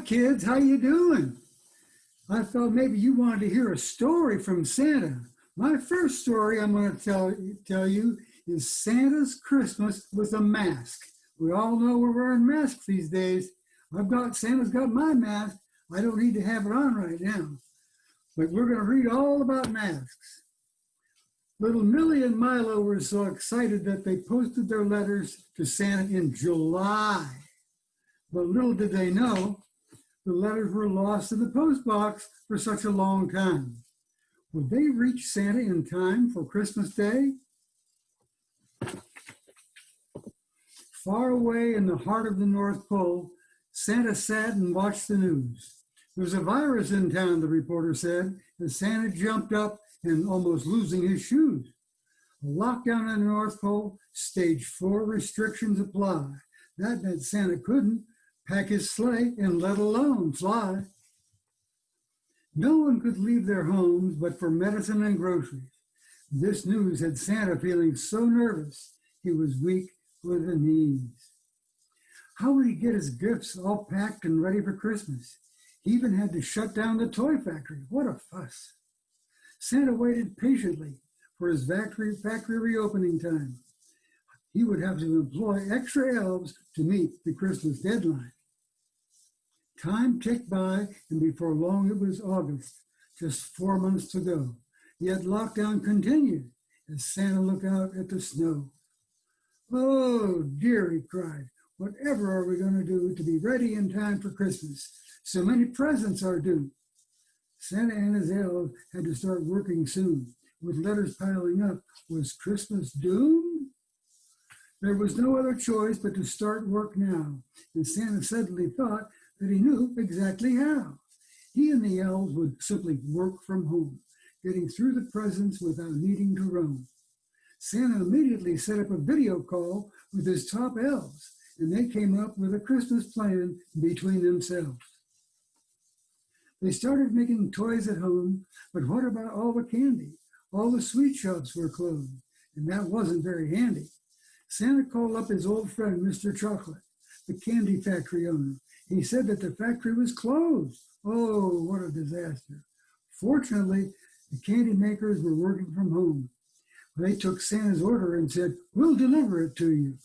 kids, how you doing? I thought maybe you wanted to hear a story from Santa. My first story I'm going to tell you is Santa's Christmas with a mask. We all know we're wearing masks these days. Santa's got my mask. I don't need to have it on right now. But we're going to read all about masks. Little Millie and Milo were so excited that they posted their letters to Santa in July. But little did they know, the letters were lost in the post box for such a long time. Would they reach Santa in time for Christmas Day? Far away in the heart of the North Pole, Santa sat and watched the news. There's a virus in town, the reporter said, as Santa jumped up and almost losing his shoes. A lockdown in the North Pole, stage 4 restrictions apply. That meant Santa couldn't pack his sleigh and let alone fly. No one could leave their homes but for medicine and groceries. This news had Santa feeling so nervous he was weak for the knees. How would he get his gifts all packed and ready for Christmas? He even had to shut down the toy factory. What a fuss. Santa waited patiently for his factory reopening time. He would have to employ extra elves to meet the Christmas deadline. Time ticked by, and before long it was August, just 4 months to go. Yet lockdown continued as Santa looked out at the snow. Oh dear, he cried, whatever are we going to do to be ready in time for Christmas? So many presents are due. Santa and his elves had to start working soon. With letters piling up, was Christmas doomed? There was no other choice but to start work now, and Santa suddenly thought that he knew exactly how. He and the elves would simply work from home, getting through the presents without needing to roam. Santa immediately set up a video call with his top elves, and they came up with a Christmas plan between themselves. They started making toys at home, but what about all the candy? All the sweet shops were closed, and that wasn't very handy. Santa called up his old friend, Mr. Chocolate, the candy factory owner. He said that the factory was closed. Oh, what a disaster. Fortunately, the candy makers were working from home. They took Santa's order and said, "We'll deliver it to you."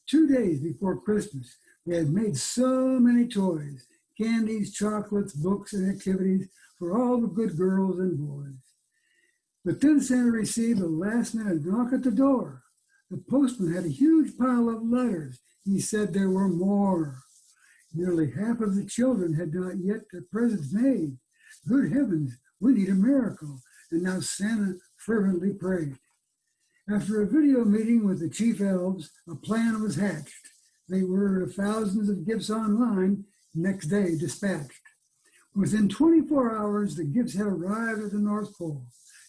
2 days before Christmas, they had made so many toys, candies, chocolates, books, and activities for all the good girls and boys. But then Santa received a last-minute knock at the door. The postman had a huge pile of letters. He said there were more. Nearly half of the children had not yet their presents made. Good heavens, we need a miracle. And now Santa fervently prayed. After a video meeting with the chief elves, a plan was hatched. They ordered thousands of gifts online, next day dispatched. Within 24 hours, the gifts had arrived at the North Pole,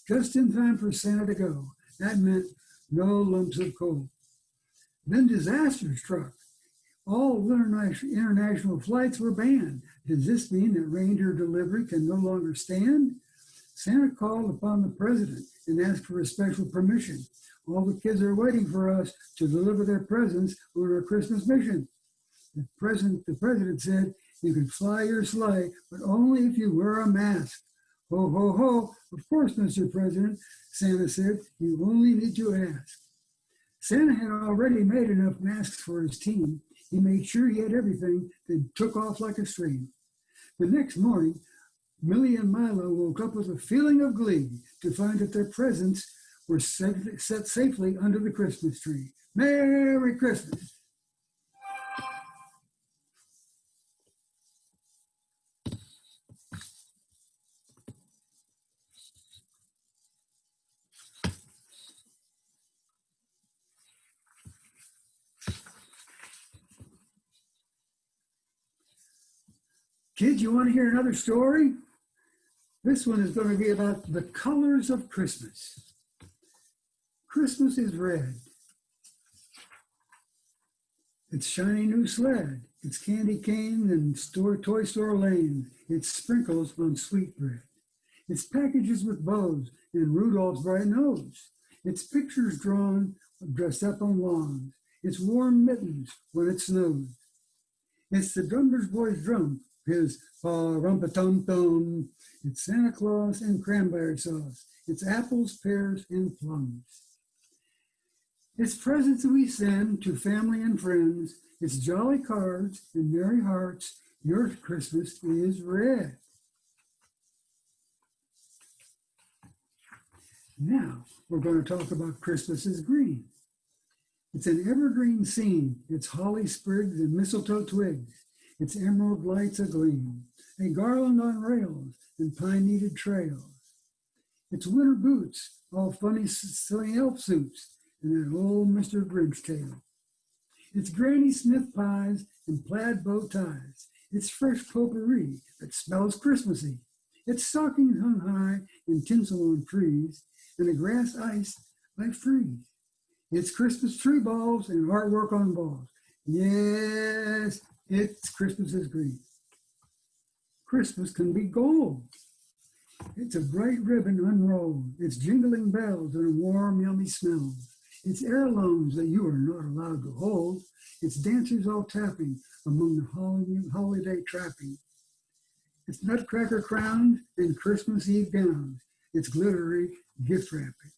just in time for Santa to go. That meant no lumps of coal. Then disaster struck. All international flights were banned. Does this mean that reindeer delivery can no longer stand? Santa called upon the president and asked for a special permission. All the kids are waiting for us to deliver their presents on our Christmas mission. The president said, "You can fly your sleigh, but only if you wear a mask." Ho, ho, ho. Of course, Mr. President, Santa said, "you only need to ask." Santa had already made enough masks for his team. He made sure he had everything, then took off like a stream. The next morning, Millie and Milo woke up with a feeling of glee to find that their presents were set safely under the Christmas tree. Merry Christmas! Kids, you want to hear another story? This one is going to be about the colors of Christmas. Christmas is red. It's shiny new sled. It's candy cane and toy store lane. It's sprinkles on sweetbread. It's packages with bows and Rudolph's bright nose. It's pictures drawn, dressed up on lawns. It's warm mittens when it snows. It's the drummer's boy's drum, his pa-rum-pa-tum-tum. It's Santa Claus and cranberry sauce. It's apples, pears, and plums. It's presents that we send to family and friends. It's jolly cards and merry hearts. Your Christmas is red. Now, we're going to talk about Christmas is green. It's an evergreen scene. It's holly sprigs and mistletoe twigs. It's emerald lights agleam, a garland on rails and pine-needed trails. It's winter boots, all funny silly elf suits, and that old Mr. Grinch tale. It's Granny Smith pies and plaid bow ties. It's fresh potpourri that smells Christmassy. It's stockings hung high and tinsel on trees, and a grass ice like freeze. It's Christmas tree balls and artwork on walls. Yes, it's Christmas is green. Christmas can be gold. It's a bright ribbon unrolled. It's jingling bells and warm, yummy smells. It's heirlooms that you are not allowed to hold. It's dancers all tapping among the holiday trapping. It's nutcracker crowns and Christmas Eve gowns. It's glittery gift wrapping.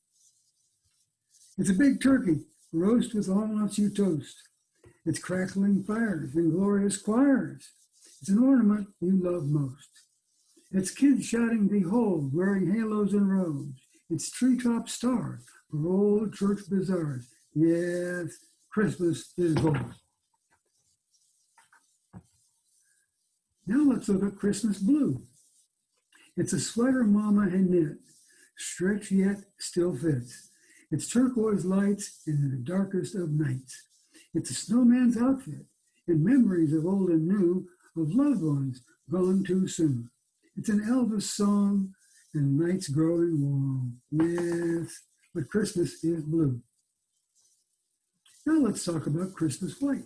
It's a big turkey, roast with walnuts you toast. It's crackling fires and glorious choirs. It's an ornament you love most. It's kids shouting, behold, wearing halos and robes. It's treetop stars for old church bazaars. Yes, Christmas is gold. Now let's look at Christmas blue. It's a sweater mama had knit, stretched yet still fits. It's turquoise lights in the darkest of nights. It's a snowman's outfit and memories of old and new, of loved ones gone too soon. It's an Elvis song and nights growing warm. Yes, but Christmas is blue. Now let's talk about Christmas white.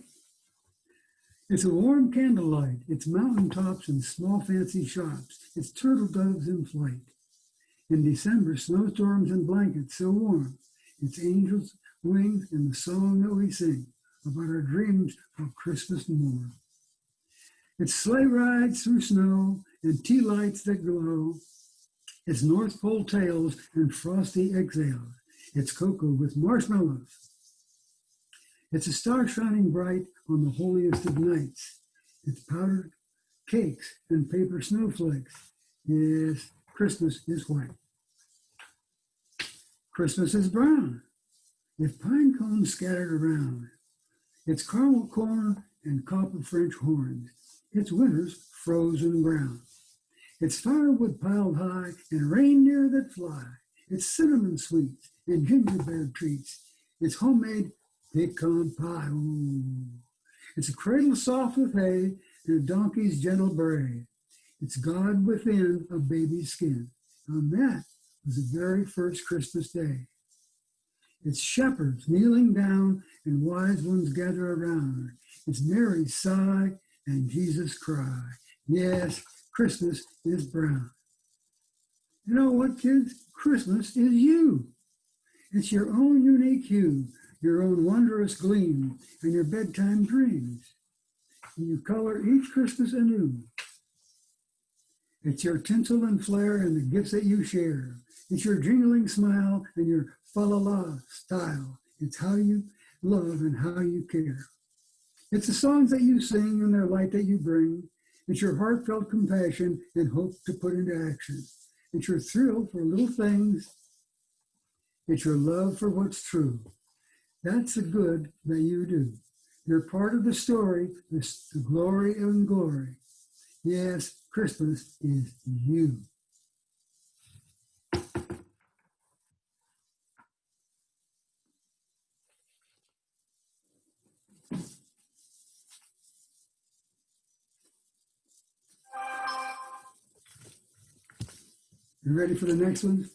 It's a warm candlelight. It's mountaintops and small fancy shops. It's turtle doves in flight. In December, snowstorms and blankets so warm. It's angels' wings and the song that we sing about our dreams of Christmas morn. It's sleigh rides through snow and tea lights that glow. It's North Pole tales and frosty exhales. It's cocoa with marshmallows. It's a star shining bright on the holiest of nights. It's powdered cakes and paper snowflakes. Yes, Christmas is white. Christmas is brown, with pine cones scattered around. It's caramel corn and copper French horns. It's winter's frozen brown. It's firewood piled high and reindeer that fly. It's cinnamon sweets and gingerbread treats. It's homemade pecan pie. Ooh. It's a cradle soft with hay and a donkey's gentle bray. It's God within a baby's skin. And that was the very first Christmas day. It's shepherds kneeling down and wise ones gather around. It's Mary's sigh and Jesus cry. Yes, Christmas is brown. You know what, kids? Christmas is you. It's your own unique hue, your own wondrous gleam, and your bedtime dreams. And you color each Christmas anew. It's your tinsel and flair and the gifts that you share. It's your jingling smile and your fa-la-la style. It's how you love and how you care. It's the songs that you sing and their light that you bring. It's your heartfelt compassion and hope to put into action. It's your thrill for little things. It's your love for what's true. That's the good that you do. You're part of the story, the glory and glory. Yes, Christmas is you. You ready for the next one?